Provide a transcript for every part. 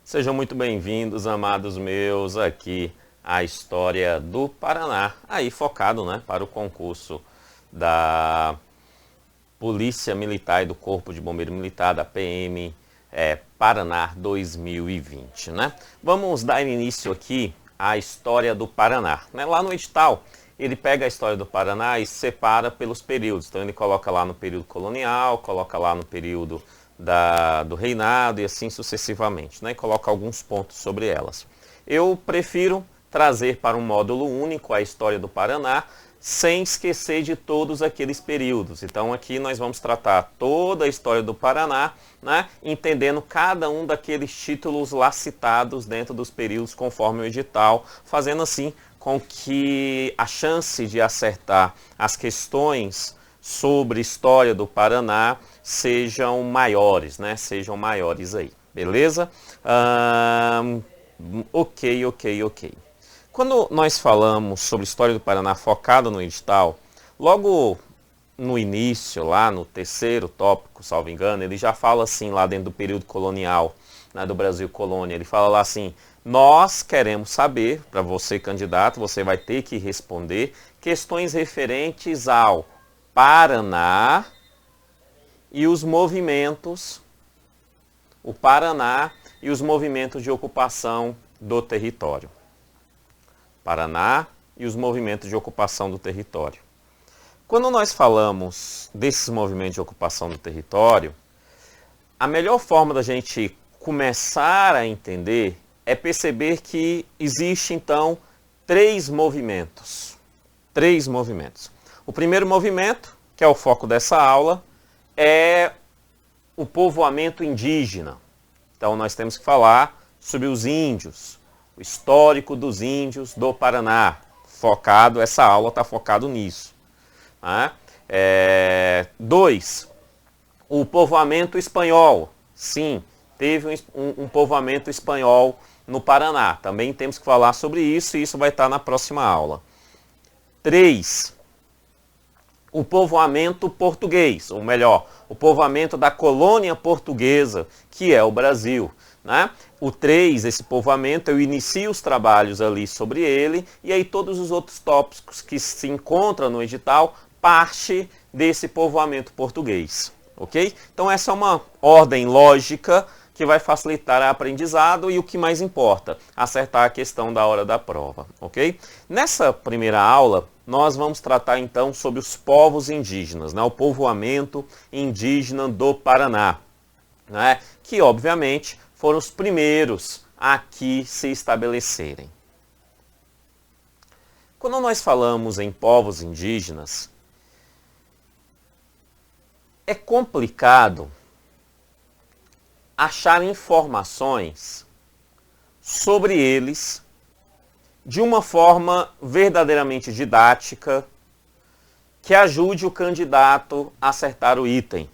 Sejam muito bem-vindos, amados meus, aqui à história do Paraná, aí focado, para o concurso da Polícia Militar e do Corpo de Bombeiro Militar, da PM Paraná 2020, Vamos dar início aqui à história do Paraná, Lá no edital, ele pega a história do Paraná e separa pelos períodos, então ele coloca lá no período colonial, coloca lá no período do reinado e assim sucessivamente, E coloca alguns pontos sobre elas. Eu prefiro trazer para um módulo único a história do Paraná, sem esquecer de todos aqueles períodos. Então aqui nós vamos tratar toda a história do Paraná, entendendo cada um daqueles títulos lá citados dentro dos períodos conforme o edital, fazendo assim com que a chance de acertar as questões sobre história do Paraná sejam maiores, Sejam maiores aí, beleza? Ok. Quando nós falamos sobre história do Paraná focada no edital, logo no início, lá no terceiro tópico, salvo engano, ele já fala assim, lá dentro do período colonial, do Brasil colônia, ele fala lá assim: nós queremos saber, para você candidato, você vai ter que responder questões referentes ao Paraná e os movimentos, o Paraná e os movimentos de ocupação do território. Paraná e os movimentos de ocupação do território. Quando nós falamos desses movimentos de ocupação do território, a melhor forma da gente começar a entender é perceber que existe então três movimentos. O primeiro movimento, que é o foco dessa aula, é o povoamento indígena. Então nós temos que falar sobre os índios, o histórico dos índios do Paraná. Essa aula está focado nisso. 2. O povoamento espanhol. Sim, teve um povoamento espanhol no Paraná. Também temos que falar sobre isso e isso vai estar na próxima aula. 3. O povoamento português, ou melhor, o povoamento da colônia portuguesa, que é o Brasil. O 3, esse povoamento, eu inicio os trabalhos ali sobre ele, e aí todos os outros tópicos que se encontram no edital parte desse povoamento português. Ok? Então essa é uma ordem lógica que vai facilitar o aprendizado e o que mais importa, acertar a questão da hora da prova. Ok? Nessa primeira aula, nós vamos tratar então sobre os povos indígenas, o povoamento indígena do Paraná, que obviamente foram os primeiros a aqui se estabelecerem. Quando nós falamos em povos indígenas, é complicado achar informações sobre eles de uma forma verdadeiramente didática que ajude o candidato a acertar o item,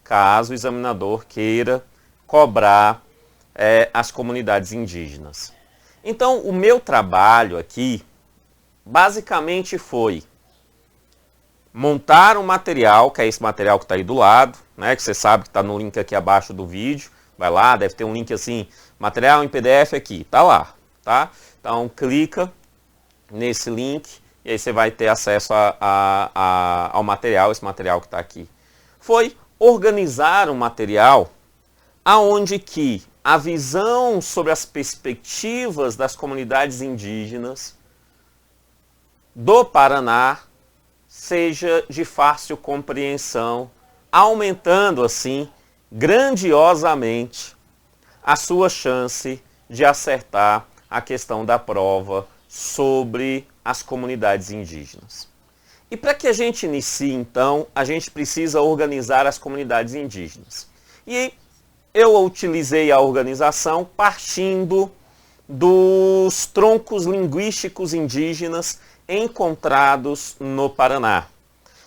caso o examinador queira cobrar as comunidades indígenas. Então, o meu trabalho aqui basicamente foi montar um material, que é esse material que está aí do lado, que você sabe que está no link aqui abaixo do vídeo. Vai lá, deve ter um link assim, material em PDF aqui, tá lá, tá? Então clica nesse link e aí você vai ter acesso ao material, esse material que está aqui. Foi organizar um material aonde que a visão sobre as perspectivas das comunidades indígenas do Paraná seja de fácil compreensão, aumentando assim grandiosamente a sua chance de acertar a questão da prova sobre as comunidades indígenas. E para que a gente inicie, então, a gente precisa organizar as comunidades indígenas. E eu utilizei a organização partindo dos troncos linguísticos indígenas encontrados no Paraná.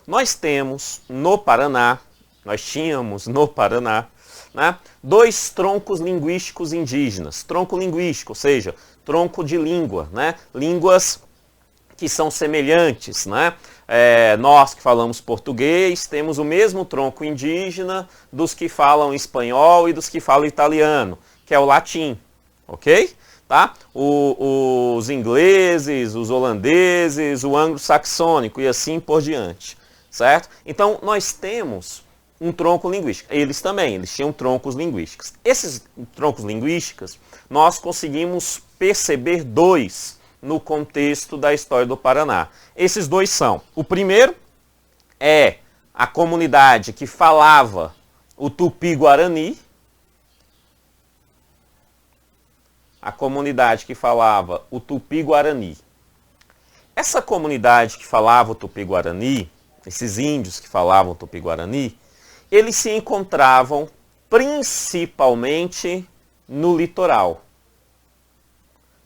Nós tínhamos no Paraná, dois troncos linguísticos indígenas. Tronco linguístico, ou seja, tronco de língua, línguas que são semelhantes, nós que falamos português temos o mesmo tronco indígena dos que falam espanhol e dos que falam italiano, que é o latim. ok? Tá? Os ingleses, os holandeses, o anglo-saxônico e assim por diante, certo? Então, nós temos um tronco linguístico. Eles também, eles tinham troncos linguísticos. Esses troncos linguísticos, nós conseguimos perceber dois no contexto da história do Paraná. Esses dois são, o primeiro é a comunidade que falava o Tupi-Guarani, a comunidade que falava o Tupi-Guarani. Essa comunidade que falava o Tupi-Guarani, esses índios que falavam o Tupi-Guarani, eles se encontravam principalmente no litoral.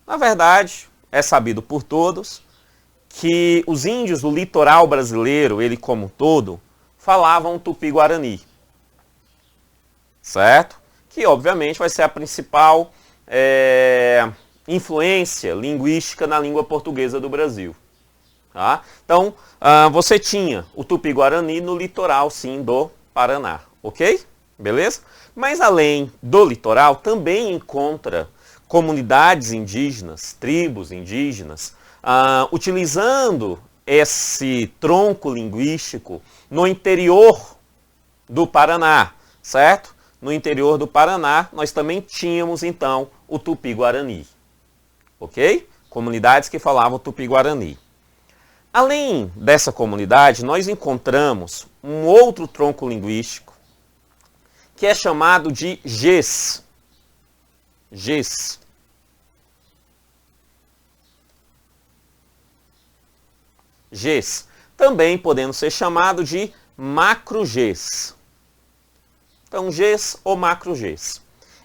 Na verdade, é sabido por todos que os índios do litoral brasileiro, ele como um todo, falavam Tupi-Guarani. Certo? Que obviamente vai ser a principal influência linguística na língua portuguesa do Brasil. Tá? Então, você tinha o Tupi-Guarani no litoral, sim, do Paraná, ok? Beleza? Mas além do litoral, também encontra comunidades indígenas, tribos indígenas, utilizando esse tronco linguístico no interior do Paraná, certo? No interior do Paraná, nós também tínhamos, então, o Tupi-Guarani, ok? Comunidades que falavam Tupi-Guarani. Além dessa comunidade, nós encontramos um outro tronco linguístico que é chamado de Ges. Ges. Ges. Também podendo ser chamado de macro-Ges. Então, Ges ou macro-Ges.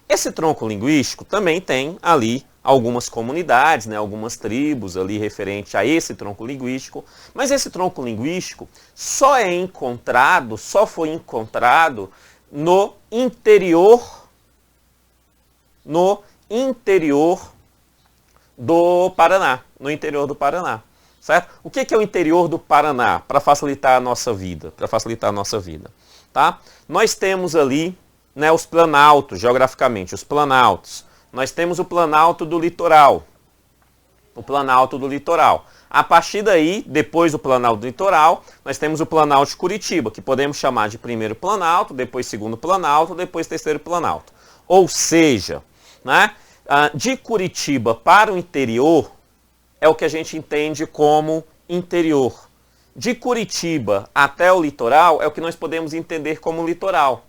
Esse tronco linguístico também tem ali algumas comunidades, né, algumas tribos ali referente a esse tronco linguístico, mas esse tronco linguístico só foi encontrado no interior do Paraná, certo? O que é o interior do Paraná, para facilitar a nossa vida, tá? Nós temos ali, né, os planaltos, geograficamente, os planaltos. Nós temos o planalto do litoral. A partir daí, depois do planalto do litoral, nós temos o planalto de Curitiba, que podemos chamar de primeiro planalto, depois segundo planalto, depois terceiro planalto. Ou seja, né, de Curitiba para o interior é o que a gente entende como interior. De Curitiba até o litoral é o que nós podemos entender como litoral.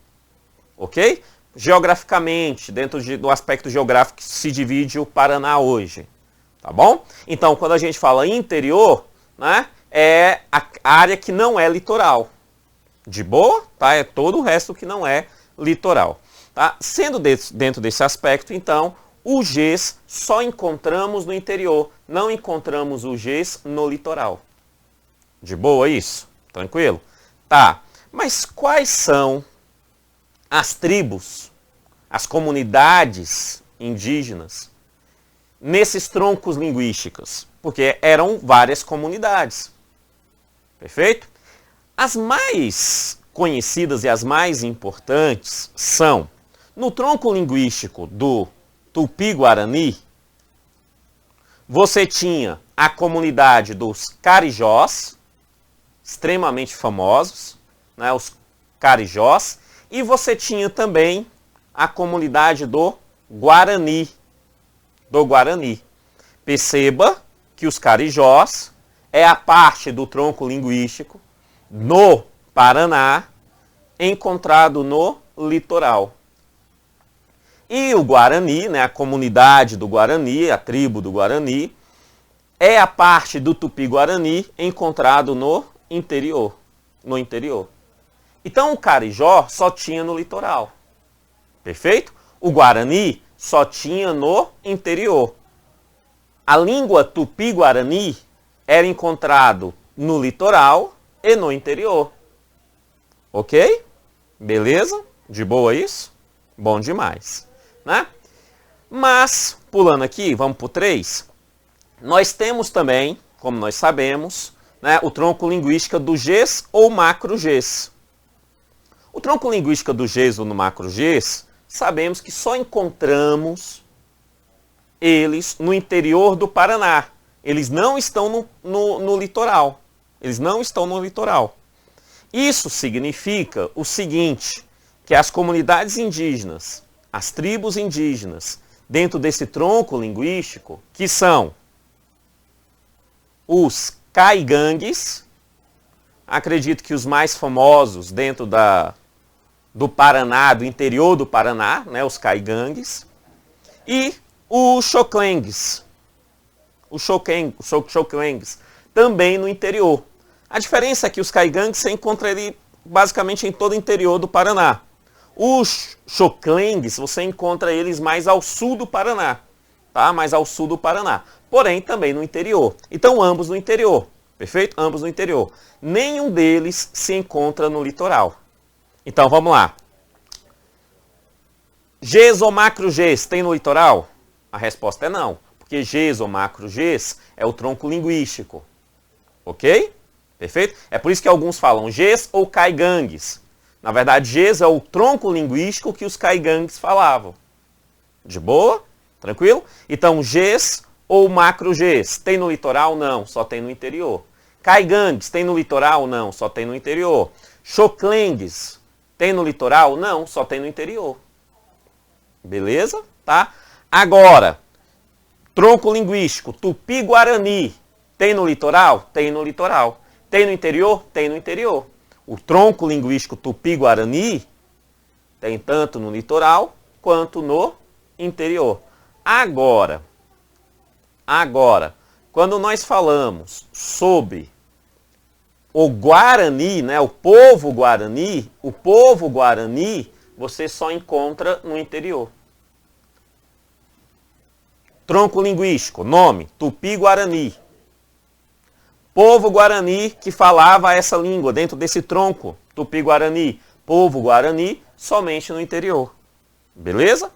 Ok? Geograficamente, dentro do aspecto geográfico que se divide o Paraná hoje. Tá bom? Então, quando a gente fala interior, né, é a área que não é litoral. De boa? Tá? É todo o resto que não é litoral. Tá? Sendo dentro desse aspecto, então, o Ges só encontramos no interior. Não encontramos o Ges no litoral. De boa isso? Tranquilo? Tá. Mas quais são as tribos, as comunidades indígenas nesses troncos linguísticos? Porque eram várias comunidades. Perfeito? As mais conhecidas e as mais importantes são, no tronco linguístico do Tupi-Guarani, você tinha a comunidade dos Carijós, extremamente famosos, né, os Carijós, e você tinha também a comunidade do Guarani. Perceba que os Carijós é a parte do tronco linguístico no Paraná encontrado no litoral. E o Guarani, né, a comunidade do Guarani, a tribo do Guarani, é a parte do Tupi-Guarani encontrado no interior. Então o Carijó só tinha no litoral. Perfeito? O Guarani só tinha no interior. A língua Tupi-Guarani era encontrado no litoral e no interior. Ok? Beleza? De boa isso? Bom demais. Né? Mas, pulando aqui, vamos para o 3. Nós temos também, como nós sabemos, né, o tronco linguístico do Ges ou macro-Ges. O tronco linguístico do Ges ou no macro-Ges, sabemos que só encontramos eles no interior do Paraná. Eles não estão no litoral. Eles não estão no litoral. Isso significa o seguinte, que as comunidades indígenas, as tribos indígenas, dentro desse tronco linguístico, que são os caigangues, acredito que os mais famosos dentro do Paraná, do interior do Paraná, né, os caigangues, e os xoclengues, também no interior. A diferença é que os caigangues você encontra ele basicamente em todo o interior do Paraná. Os xoclengues, você encontra eles mais ao sul do Paraná, tá? Mais ao sul do Paraná, porém também no interior. Então ambos no interior, perfeito? Ambos no interior. Nenhum deles se encontra no litoral. Então vamos lá. Gs ou macro-Gs tem no litoral? A resposta é não, porque Gs ou macro-Gs é o tronco linguístico, ok? Perfeito? É por isso que alguns falam Gs ou caigangues. Na verdade, Gs é o tronco linguístico que os caigangues falavam. De boa? Tranquilo? Então, Gs ou macro-Gs tem no litoral? Não, só tem no interior. Caigangues tem no litoral? Não, só tem no interior. Xoclengues tem no litoral? Não, só tem no interior. Beleza? Tá? Agora, tronco linguístico, Tupi-Guarani, tem no litoral? Tem no litoral. Tem no interior? Tem no interior. O tronco linguístico Tupi-Guarani tem tanto no litoral quanto no interior. Agora, quando nós falamos sobre o Guarani, né, o povo Guarani, você só encontra no interior. Tronco linguístico, nome, Tupi-Guarani. Povo Guarani que falava essa língua dentro desse tronco, Tupi-Guarani. Povo Guarani somente no interior. Beleza?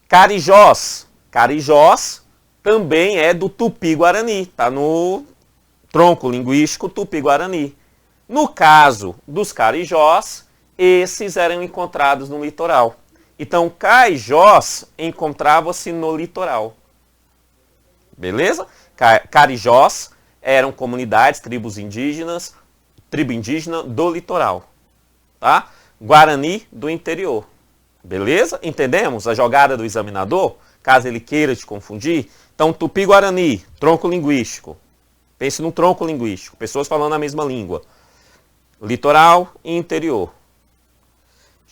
Carijós. Carijós também é do Tupi-Guarani. Está no tronco linguístico Tupi-Guarani. No caso dos carijós, esses eram encontrados no litoral. Então, caijós encontrava-se no litoral. Beleza? Carijós eram comunidades, tribos indígenas, tribo indígena do litoral. Tá? Guarani do interior. Beleza? Entendemos a jogada do examinador? Caso ele queira te confundir. Então, Tupi-Guarani, tronco linguístico. Pense num tronco linguístico. Pessoas falando a mesma língua. Litoral e interior.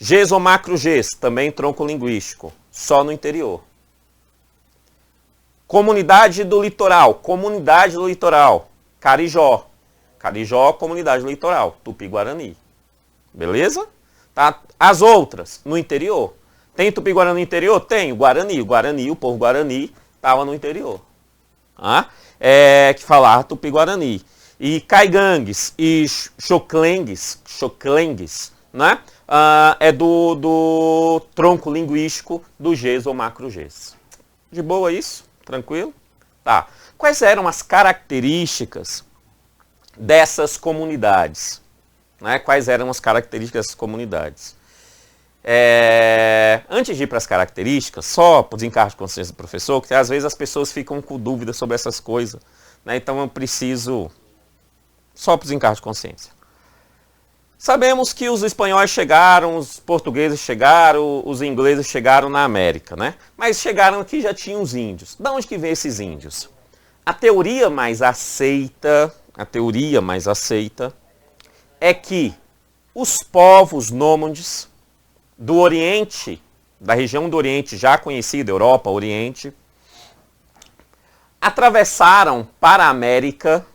Gs ou macro-Gs, também tronco linguístico. Só no interior. Comunidade do litoral. Comunidade do litoral. Carijó. Carijó, comunidade do litoral. Tupi-Guarani. Beleza? Tá? As outras, no interior. Tem Tupi-Guarani no interior? Tem. O Guarani, o povo Guarani estava no interior. Ah? Que falava Tupi-Guarani. E caigangues e xoclengues, né? É do tronco linguístico do Gs ou macro-Gs. De boa isso? Tranquilo? Tá. Quais eram as características dessas comunidades? Né? Quais eram as características dessas comunidades? Antes de ir para as características, só por desencargo de consciência do professor, porque às vezes as pessoas ficam com dúvida sobre essas coisas. Né? Então eu preciso, só por desencargo de consciência. Sabemos que os espanhóis chegaram, os portugueses chegaram, os ingleses chegaram na América, né? Mas chegaram aqui e já tinham os índios. De onde que vem esses índios? A teoria mais aceita é que os povos nômades do Oriente, da região do Oriente já conhecida, Europa, Oriente, atravessaram para a América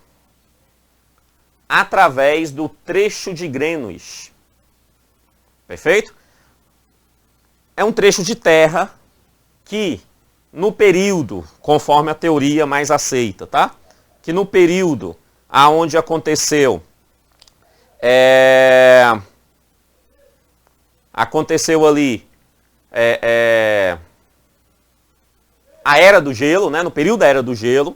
através do trecho de Greenwich. Perfeito? É um trecho de terra que, no período, conforme a teoria mais aceita, tá? Que no período aonde aconteceu ali a Era do Gelo, né? No período da Era do Gelo,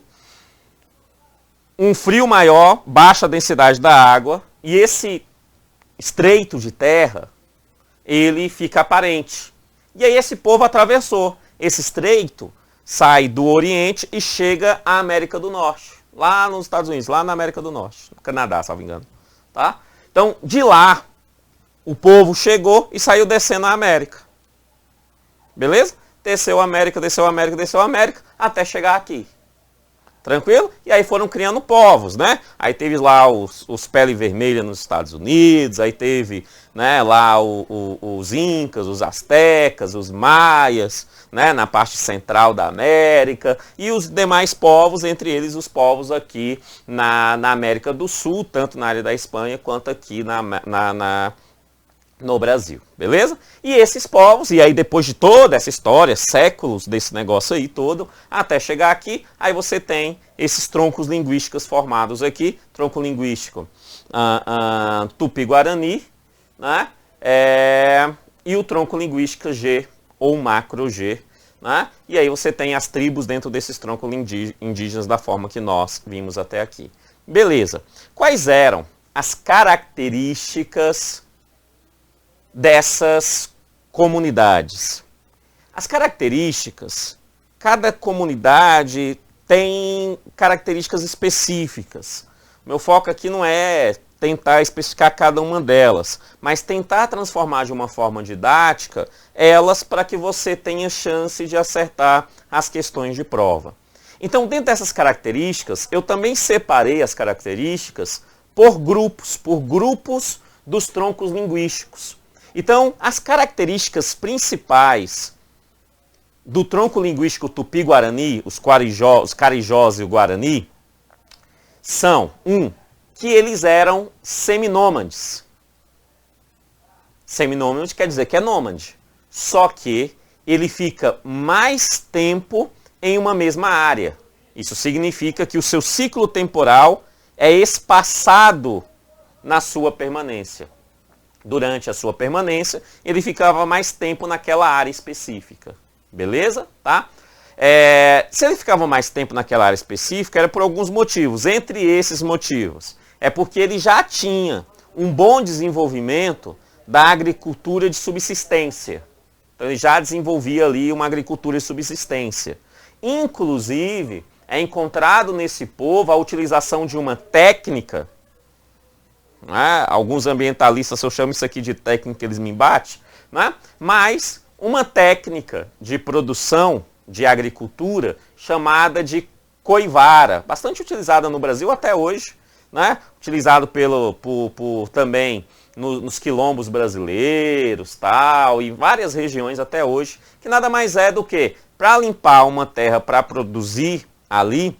um frio maior, baixa densidade da água, e esse estreito de terra, ele fica aparente. E aí esse povo atravessou. Esse estreito sai do Oriente e chega à América do Norte, lá nos Estados Unidos, lá na América do Norte, no Canadá, se não me engano. Tá? Então, de lá, o povo chegou e saiu descendo a América. Beleza? Desceu a América, desceu a América, desceu a América, até chegar aqui. Tranquilo? E aí foram criando povos, né? Aí teve lá os pele vermelha nos Estados Unidos, aí teve, né, lá os incas, os astecas, os maias, né, na parte central da América, e os demais povos, entre eles os povos aqui na América do Sul, tanto na área da Espanha quanto aqui no Brasil, beleza? E esses povos, e aí depois de toda essa história, séculos desse negócio aí todo, até chegar aqui, aí você tem esses troncos linguísticos formados aqui, tronco linguístico Tupi-Guarani, né? E o tronco linguístico G, ou macro-G, né? E aí você tem as tribos dentro desses troncos indígenas da forma que nós vimos até aqui. Beleza. Quais eram as características dessas comunidades? As características, cada comunidade tem características específicas. Meu foco aqui não é tentar especificar cada uma delas, mas tentar transformar de uma forma didática elas para que você tenha chance de acertar as questões de prova. Então, dentro dessas características, eu também separei as características por grupos dos troncos linguísticos. Então, as características principais do tronco linguístico Tupi-Guarani, os Carijós e o Guarani, são, que eles eram seminômades. Seminômade quer dizer que é nômade, só que ele fica mais tempo em uma mesma área. Isso significa que o seu ciclo temporal é espaçado na sua permanência. Durante a sua permanência, ele ficava mais tempo naquela área específica. Beleza? Tá? Se ele ficava mais tempo naquela área específica, era por alguns motivos. Entre esses motivos, é porque ele já tinha um bom desenvolvimento da agricultura de subsistência. Então ele já desenvolvia ali uma agricultura de subsistência. Inclusive, é encontrado nesse povo a utilização de uma técnica. Né? Alguns ambientalistas, se eu chamo isso aqui de técnica, eles me embatem, né? Mas uma técnica de produção de agricultura chamada de coivara, bastante utilizada no Brasil até hoje, né? Utilizado por também nos quilombos brasileiros, tal, e várias regiões até hoje, que nada mais é do que, para limpar uma terra, para produzir ali,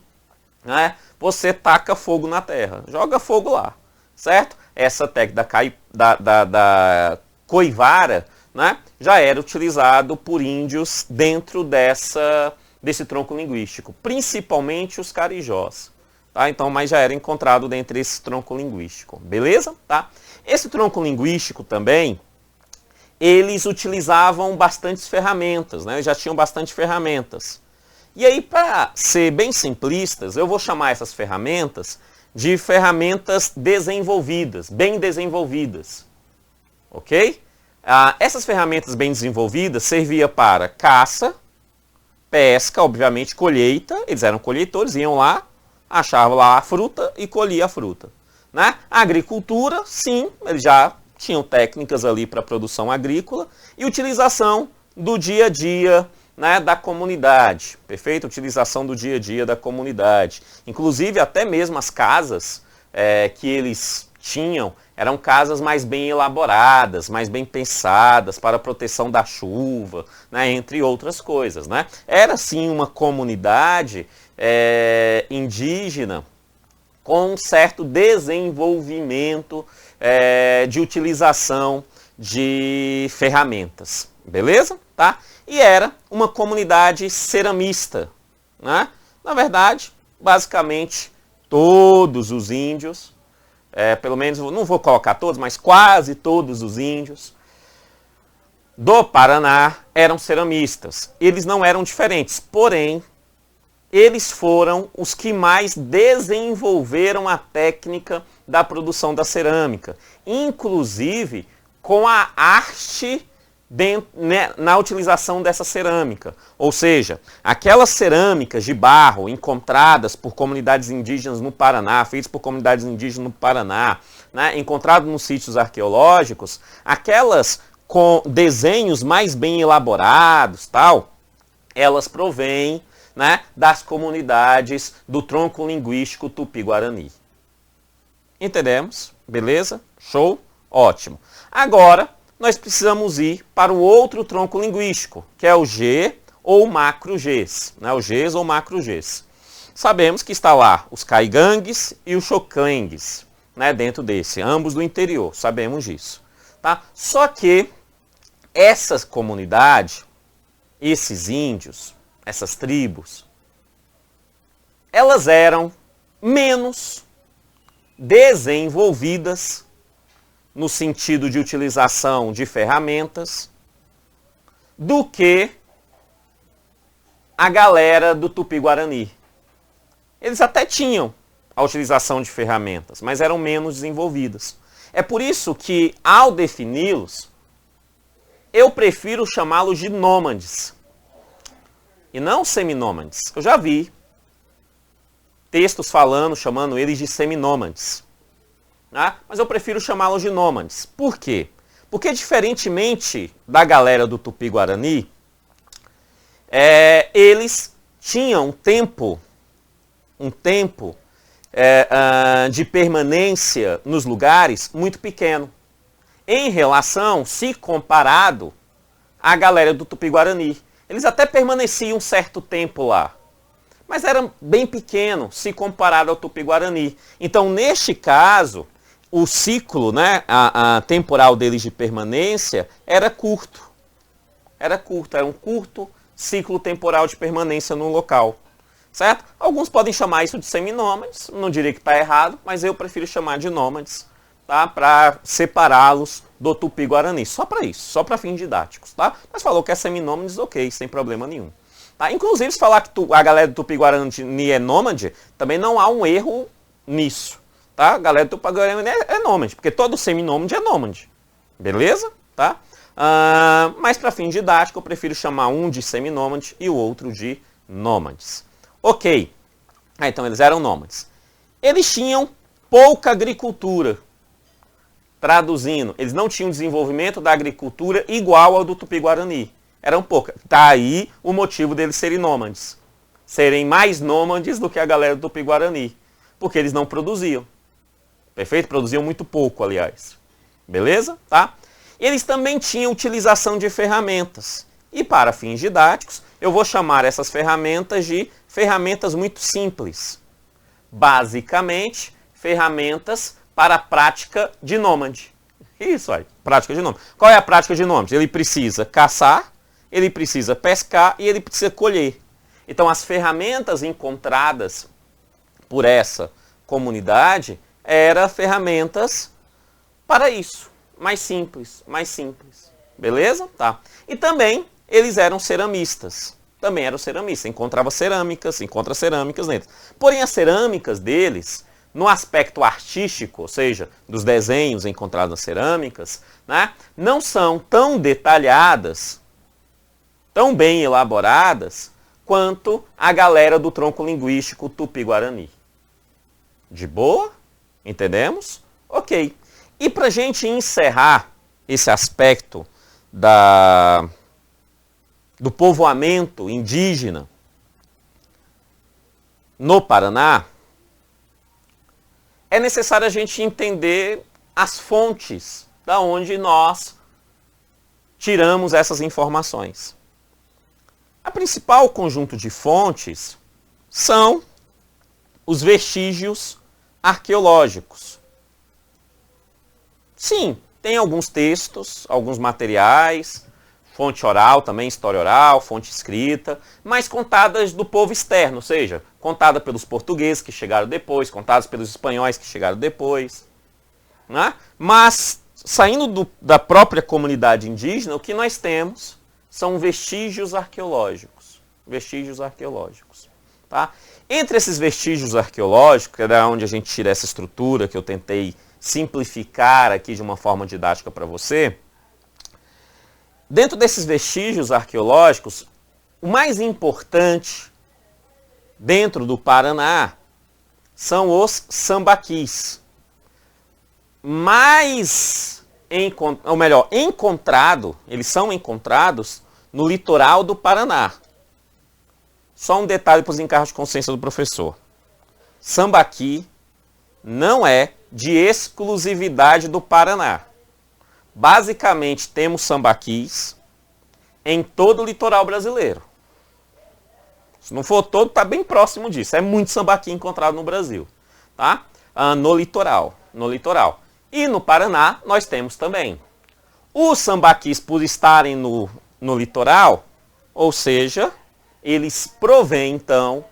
né? Você taca fogo na terra, joga fogo lá. Certo? Essa técnica da coivara, né, já era utilizado por índios dentro desse tronco linguístico, principalmente os carijós. Tá? Então, mas já era encontrado dentro desse tronco linguístico. Beleza? Tá? Esse tronco linguístico também, eles utilizavam bastantes ferramentas, né? Eles já tinham bastante ferramentas. E aí, para ser bem simplistas, eu vou chamar essas ferramentas de ferramentas desenvolvidas, bem desenvolvidas. Ok? Essas ferramentas bem desenvolvidas serviam para caça, pesca, obviamente colheita, eles eram colheitores, iam lá, achavam lá a fruta e colhiam a fruta. Né? Agricultura, sim, eles já tinham técnicas ali para produção agrícola e utilização do dia a dia, né, da comunidade, perfeito? Utilização do dia a dia da comunidade. Inclusive, até mesmo as casas que eles tinham eram casas mais bem elaboradas, mais bem pensadas para a proteção da chuva, né, entre outras coisas. Né? Era, sim, uma comunidade indígena com um certo desenvolvimento de utilização de ferramentas. Beleza? Tá? E era uma comunidade ceramista. Né? Na verdade, basicamente, todos os índios, pelo menos, não vou colocar todos, mas quase todos os índios do Paraná eram ceramistas. Eles não eram diferentes, porém, eles foram os que mais desenvolveram a técnica da produção da cerâmica, inclusive com a arte na utilização dessa cerâmica. Ou seja, aquelas cerâmicas de barro encontradas por comunidades indígenas no Paraná, feitas por comunidades indígenas no Paraná, né, encontradas nos sítios arqueológicos, aquelas com desenhos mais bem elaborados, tal, elas provêm, né, das comunidades do tronco linguístico Tupi-Guarani. Entendemos? Beleza? Show? Ótimo. Agora, nós precisamos ir para o outro tronco linguístico, que é o G ou macro-Gs, né, o Gs ou macro-Gs. Sabemos que está lá os caigangues e os xoklengues, né, dentro desse, ambos do interior, sabemos disso. Tá? Só que essas comunidades, esses índios, essas tribos, elas eram menos desenvolvidas no sentido de utilização de ferramentas do que a galera do Tupi-Guarani. Eles até tinham a utilização de ferramentas, mas eram menos desenvolvidas. É por isso que, ao defini-los, eu prefiro chamá-los de nômades e não seminômades. Eu já vi textos chamando eles de seminômades. Né? Mas eu prefiro chamá-los de nômades. Por quê? Porque, diferentemente da galera do Tupi-Guarani, eles tinham um tempo de permanência nos lugares muito pequeno, em relação, se comparado, à galera do Tupi-Guarani. Eles até permaneciam um certo tempo lá, mas era bem pequeno se comparado ao Tupi-Guarani. Então, neste caso, o ciclo, né, a temporal deles de permanência era curto. Era um curto ciclo temporal de permanência no local. Certo? Alguns podem chamar isso de seminômades, não diria que está errado, mas eu prefiro chamar de nômades, tá? Para separá-los do Tupi-Guarani. Só para isso, só para fins didáticos. Tá? Mas falou que é seminômades, ok, sem problema nenhum. Tá? Inclusive, se falar que a galera do Tupi-Guarani é nômade, também não há um erro nisso. Tá? A galera do Tupi-Guarani é nômade, porque todo seminômade é nômade. Beleza? Tá? Mas para fins didáticos, eu prefiro chamar um de seminômade e o outro de nômades. Ok. Então eles eram nômades. Eles tinham pouca agricultura. Traduzindo, eles não tinham desenvolvimento da agricultura igual ao do Tupi-Guarani. Eram poucas. Tá aí o motivo deles serem nômades. Serem mais nômades do que a galera do Tupi-Guarani. Porque eles não produziam. Perfeito? Produziam muito pouco, aliás. Beleza? Tá? Eles também tinham utilização de ferramentas. E para fins didáticos, eu vou chamar essas ferramentas de ferramentas muito simples. Basicamente, ferramentas para a prática de nômade. Isso aí, prática de nômade. Qual é a prática de nômade? Ele precisa caçar, ele precisa pescar e ele precisa colher. Então, as ferramentas encontradas por essa comunidade eram ferramentas para isso. Mais simples, mais simples. Beleza? Tá. E também eles eram ceramistas. Também eram ceramistas. Encontra cerâmicas neles. Porém, as cerâmicas deles, no aspecto artístico, ou seja, dos desenhos encontrados nas cerâmicas, né, não são tão detalhadas, tão bem elaboradas, quanto a galera do tronco linguístico Tupi-Guarani. De boa? Entendemos? Ok. E para a gente encerrar esse aspecto do povoamento indígena no Paraná, é necessário a gente entender as fontes da onde nós tiramos essas informações. A principal conjunto de fontes são os vestígios arqueológicos. Sim, tem alguns textos, alguns materiais, fonte oral também, história oral, fonte escrita, mas contadas do povo externo, ou seja, contada pelos portugueses que chegaram depois, contadas pelos espanhóis que chegaram depois. Né? Mas, saindo da própria comunidade indígena, o que nós temos são vestígios arqueológicos. Vestígios arqueológicos. Tá? Entre esses vestígios arqueológicos, que é da onde a gente tira essa estrutura que eu tentei simplificar aqui de uma forma didática para você, Dentro desses vestígios arqueológicos, o mais importante dentro do Paraná são os sambaquis. Eles são encontrados no litoral do Paraná. Só um detalhe para os encargos de consciência do professor. Sambaqui não é de exclusividade do Paraná. Basicamente, temos sambaquis em todo o litoral brasileiro. Se não for todo, está bem próximo disso. É muito sambaqui encontrado no Brasil. Tá? No litoral. E no Paraná, nós temos também. Os sambaquis, por estarem no litoral, ou seja, eles provêm, então,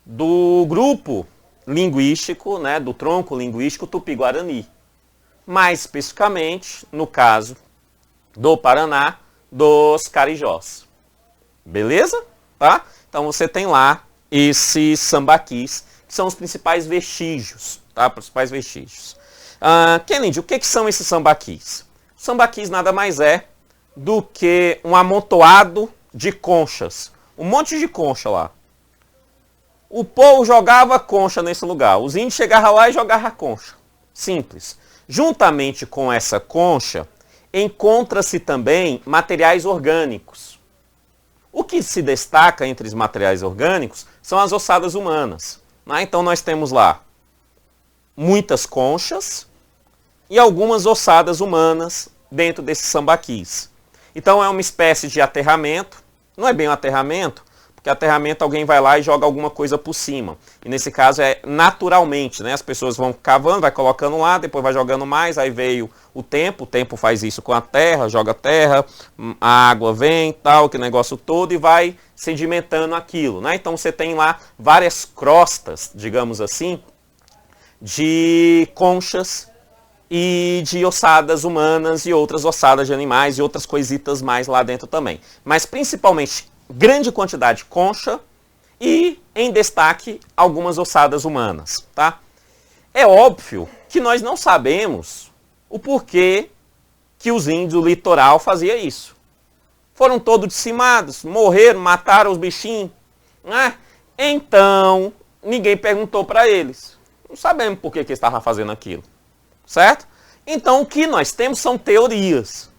do grupo linguístico, né, do tronco linguístico Tupi-Guarani. Mais especificamente, no caso do Paraná, dos carijós. Beleza? Tá? Então você tem lá esses sambaquis, que são os principais vestígios. Tá? Principais vestígios. Kennedy, o que são esses sambaquis? Sambaquis nada mais é do que um amontoado de conchas. Um monte de concha lá. O povo jogava concha nesse lugar. Os índios chegavam lá e jogavam a concha. Simples. Juntamente com essa concha, encontra-se também materiais orgânicos. O que se destaca entre os materiais orgânicos são as ossadas humanas. Né? Então nós temos lá muitas conchas e algumas ossadas humanas dentro desses sambaquis. Então é uma espécie de aterramento. Não é bem um aterramento, porque aterramento alguém vai lá e joga alguma coisa por cima. E nesse caso é naturalmente, né? As pessoas vão cavando, vai colocando lá, depois vai jogando mais, aí veio o tempo faz isso com a terra, joga terra, a água vem, tal, que negócio todo, e vai sedimentando aquilo, né? Então você tem lá várias crostas, digamos assim, de conchas e de ossadas humanas e outras ossadas de animais e outras coisitas mais lá dentro também. Mas principalmente grande quantidade de concha e, em destaque, algumas ossadas humanas. Tá? É óbvio que nós não sabemos o porquê que os índios do litoral faziam isso. Foram todos dizimados, morreram, mataram os bichinhos. Né? Então, ninguém perguntou para eles. Não sabemos por que eles estavam fazendo aquilo. Certo? Então, o que nós temos são teorias.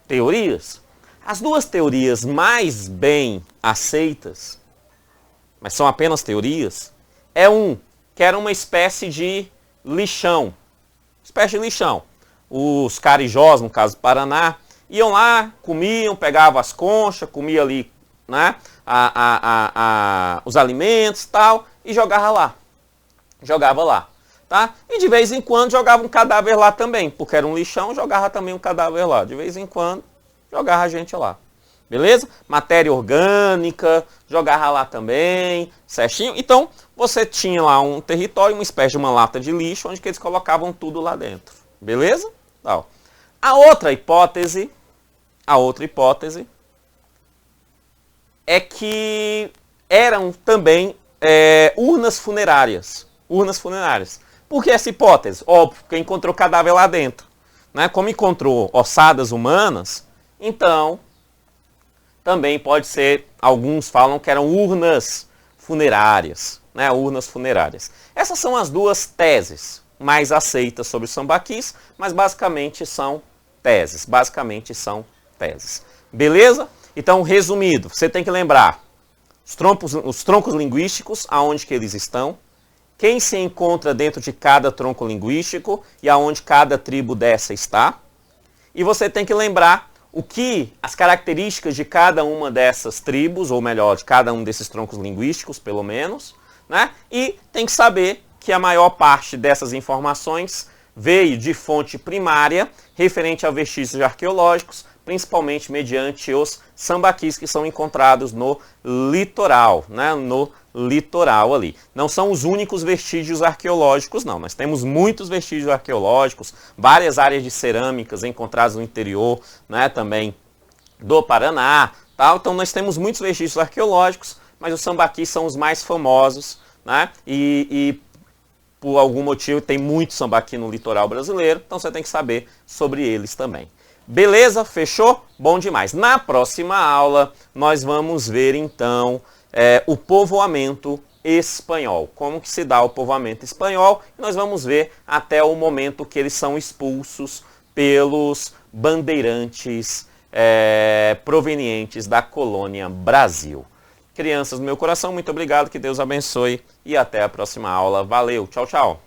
Teorias? As duas teorias mais bem aceitas, mas são apenas teorias, que era uma espécie de lixão. Os carijós, no caso do Paraná, iam lá, comiam, pegavam as conchas, comiam ali, né, os alimentos e tal, e jogava lá. Tá? E de vez em quando jogava um cadáver lá também, porque era um lixão, jogava também um cadáver lá. De vez em quando jogava a gente lá. Beleza? Matéria orgânica, jogava lá também, certinho. Então, você tinha lá um território, uma espécie de uma lata de lixo, onde que eles colocavam tudo lá dentro. Beleza? Tá. A outra hipótese é que eram também urnas funerárias. Por que essa hipótese? Óbvio, porque encontrou cadáver lá dentro. Né? Como encontrou ossadas humanas, então também pode ser, alguns falam que eram urnas funerárias. Né? Urnas funerárias. Essas são as duas teses mais aceitas sobre os sambaquis, mas basicamente são teses. Beleza? Então, resumido, você tem que lembrar os troncos linguísticos, aonde que eles estão, quem se encontra dentro de cada tronco linguístico e aonde cada tribo dessa está. E você tem que lembrar as características de cada uma dessas tribos, ou melhor, de cada um desses troncos linguísticos, pelo menos. Né? E tem que saber que a maior parte dessas informações veio de fonte primária, referente a vestígios arqueológicos, principalmente mediante os sambaquis que são encontrados no litoral, né? No litoral ali. Não são os únicos vestígios arqueológicos, não. Nós temos muitos vestígios arqueológicos, várias áreas de cerâmicas encontradas no interior, né? Também do Paraná, tal. Então nós temos muitos vestígios arqueológicos, mas os sambaquis são os mais famosos, né? E por algum motivo tem muito sambaqui no litoral brasileiro, então você tem que saber sobre eles também. Beleza? Fechou? Bom demais. Na próxima aula, nós vamos ver, então, o povoamento espanhol. Como que se dá o povoamento espanhol? Nós vamos ver até o momento que eles são expulsos pelos bandeirantes provenientes da colônia Brasil. Crianças do meu coração, muito obrigado, que Deus abençoe e até a próxima aula. Valeu, tchau, tchau.